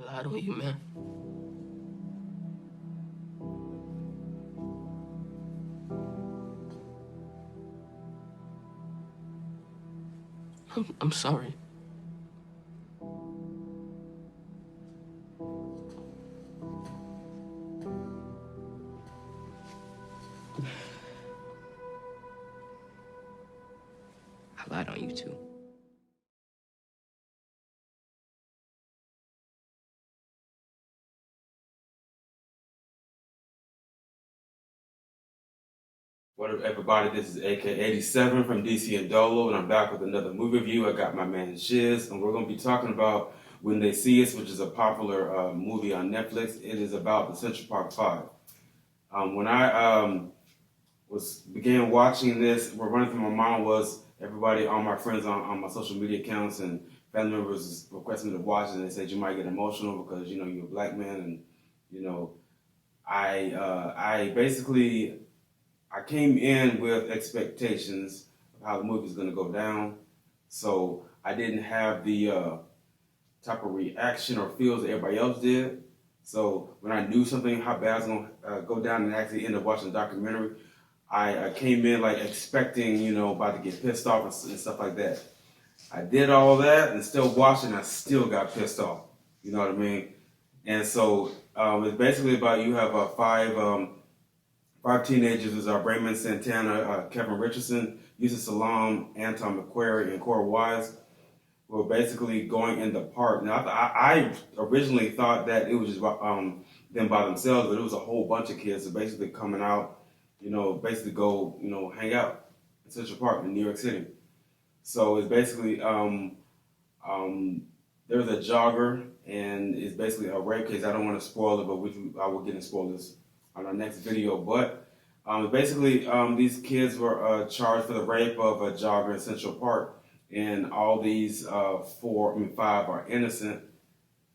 lied on you, man. I'm sorry. I lied on you too. What up, everybody? This is AK87 from DCNDolo, and I'm back with another movie review. I got my man Shiz, and we're going to be talking about When They See Us, which is a popular movie on Netflix. It is about the Central Park Five. When I began watching this, what running through my mind was everybody, all my friends on my social media accounts and family members requesting me to watch it, and they said you might get emotional because you're a black man, and I basically. I came in with expectations of how the movie was going to go down, so I didn't have the type of reaction or feels that everybody else did. So when I knew something, how bad it was going to go down, and actually ended up watching the documentary, I came in like expecting, about to get pissed off and stuff like that. I did all that and still watching, I still got pissed off. You know what I mean? And so it's basically about you have five teenagers is Raymond Santana, Kevin Richardson, Yusuf Salam, Anton McQuarrie, and Cora Wise were basically going in the park. Now, I originally thought that it was just them by themselves, but it was a whole bunch of kids basically coming out, basically go, hang out in Central Park in New York City. So it's basically there's a jogger, and it's basically a rape case. I don't want to spoil it, but I will get into spoilers on our next video. But basically, these kids were charged for the rape of a jogger in Central Park, and all these five are innocent.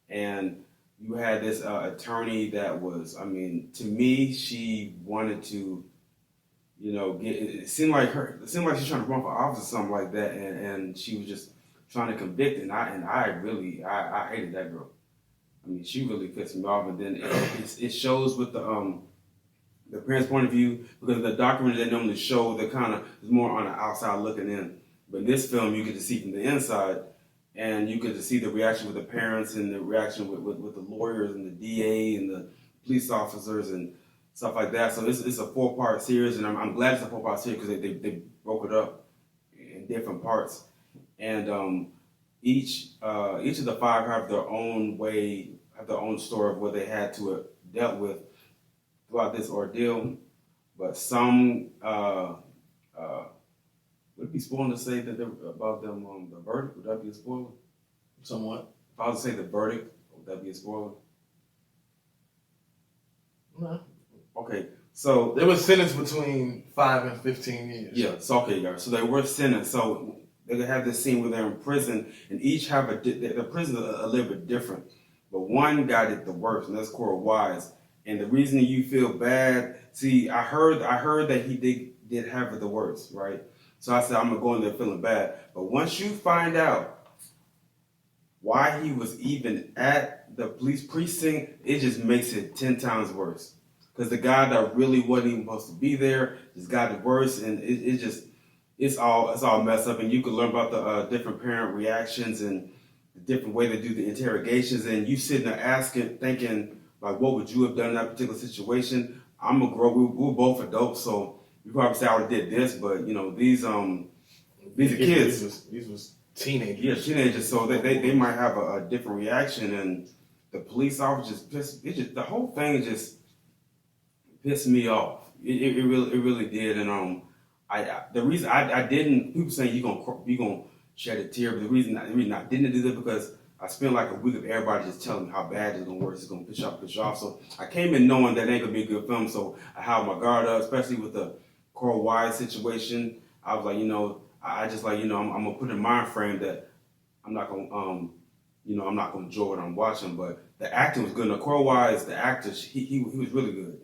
And you had this attorney that was, to me, she wanted to, it seemed like she's trying to run for office or something like that, and she was just trying to convict, and I really hated that girl. She really pissed me off, and then it shows with the parents' point of view, because the documentary they normally show the kind of is more on the outside looking in, but in this film you get to see from the inside, and you get to see the reaction with the parents and the reaction with the lawyers and the DA and the police officers and stuff like that. So it's a 4-part series, and I'm glad it's a 4-part series because they broke it up in different parts, and each of the five have their own way, have their own story of what they had to dealt with throughout this ordeal. But some would it be spoiling to say that about them the verdict? Would that be a spoiler? Somewhat. If I was to say the verdict, would that be a spoiler? No. Okay, so they were sentenced between 5 and 15 years. Yeah, so okay, guys. So they were sentenced. So they have this scene where they're in prison, and each have the prisons are a little bit different. But one guy did the worst, and that's Cora Wise. And the reason you feel bad, see, I heard that he did have the worst, right? So I said I'm gonna go in there feeling bad. But once you find out why he was even at the police precinct, it just makes it 10 times worse. Because the guy that really wasn't even supposed to be there just got it worse, and it's all messed up. And you can learn about the different parent reactions and the different way they do the interrogations, and you sitting there thinking, like, what would you have done in that particular situation? I'm a grown. We're both adults, so you probably say I would have did this, but these are kids. These was teenagers. Yeah, teenagers. So they might have a different reaction, and the police officers the whole thing just pissed me off. It really did, and the reason I didn't, people saying you gonna shed a tear, but the reason I didn't do that because I spent like a week of everybody just telling me how bad it's gonna work, it's gonna piss you off. So I came in knowing that it ain't gonna be a good film, so I held my guard up, especially with the Cora Wise situation. I was like, I just like, I'm gonna put in mind frame that I'm not gonna, I'm not gonna enjoy what I'm watching, but the acting was good. Now, Cora Wise, the actor, he was really good.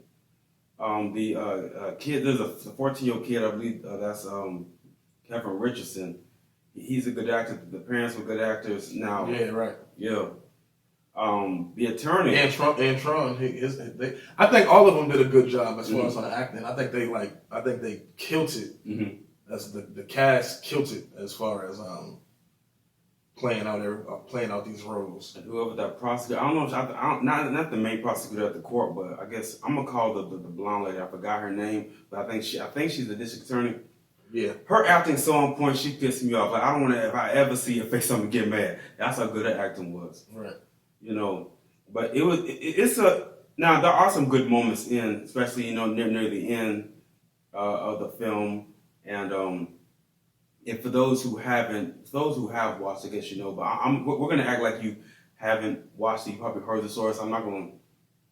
The kid, there's a 14-year-old kid, I believe that's Kevin Richardson. He's a good actor. The parents were good actors. Now, yeah, right. Yeah. The attorney And Tron, I think all of them did a good job as far as on acting. I think they killed it. As the cast killed it as far as playing out these roles. And whoever that prosecutor, I don't know if I don't, not the main prosecutor at the court, but I guess I'm gonna call the blonde lady. I forgot her name, but I think she's the district attorney. Yeah, her acting so on point. She pissed me off. Like I don't want to. If I ever see her face, I'm gonna get mad. That's how good her acting was. right. You know, but it's a now there are some good moments in, especially near the end of the film, and for those who have watched, I guess but we're gonna act like you haven't watched it. You probably heard the source. I'm not gonna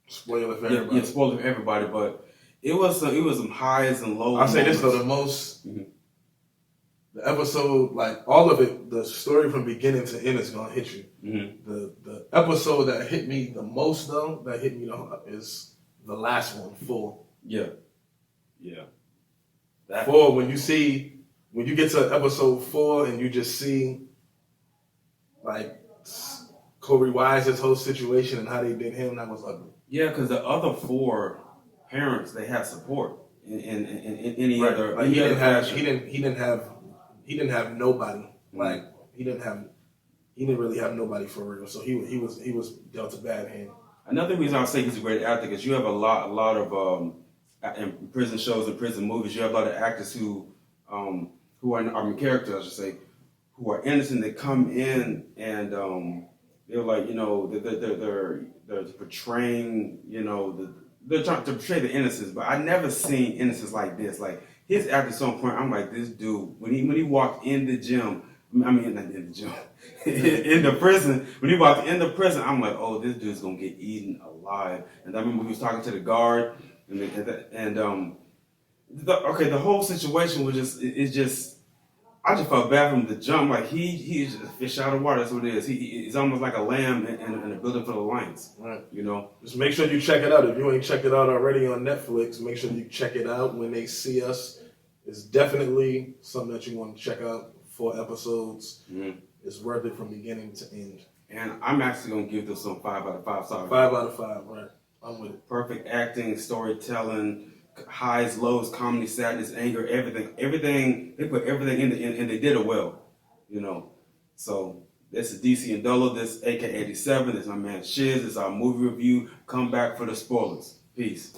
spoil it for everybody. Yeah, spoil it for everybody. But it was some highs and lows. I'll say this though, the episode, like all of it, the story from beginning to end is gonna hit you. The episode that hit me the most though, is the last one, 4. Yeah. That 4, when you get to episode 4 and you just see like Corey Wise's whole situation and how they did him, that was ugly. Yeah, because the other 4 parents, they had support in any right. other. Like any he other didn't have fashion. he didn't have nobody. Like he didn't really have nobody for real. So he was dealt a bad hand. Another reason I say he's a great actor is you have a lot of in prison shows and prison movies. You have a lot of actors who are characters, I should say, who are innocent. They come in and they're like they're portraying they're trying to portray the innocence. But I never seen innocence like this. Like his acting so on point. I'm like, this dude when he walked in the gym. I mean, not in the gym, in the prison. When he walked in the prison, I'm like, oh, this dude's gonna get eaten alive. And I remember he was talking to the guard, the whole situation was just, I just felt bad for him to jump. Like he's just a fish out of water. That's what it is. He's almost like a lamb in a building for the lions. Right. Just make sure you check it out. If you ain't checked it out already on Netflix, make sure you check it out when they see us. It's definitely something that you want to check out. 4 episodes. It's worth it from beginning to end. And I'm actually gonna give this some 5 out of 5. Sorry. 5 out of 5. Right. I'm with it. Perfect acting, storytelling, highs, lows, comedy, sadness, anger, everything. They put everything in and they did it well. So this is DCNDolo. This AK87. This is my man Shiz. This is our movie review. Come back for the spoilers. Peace.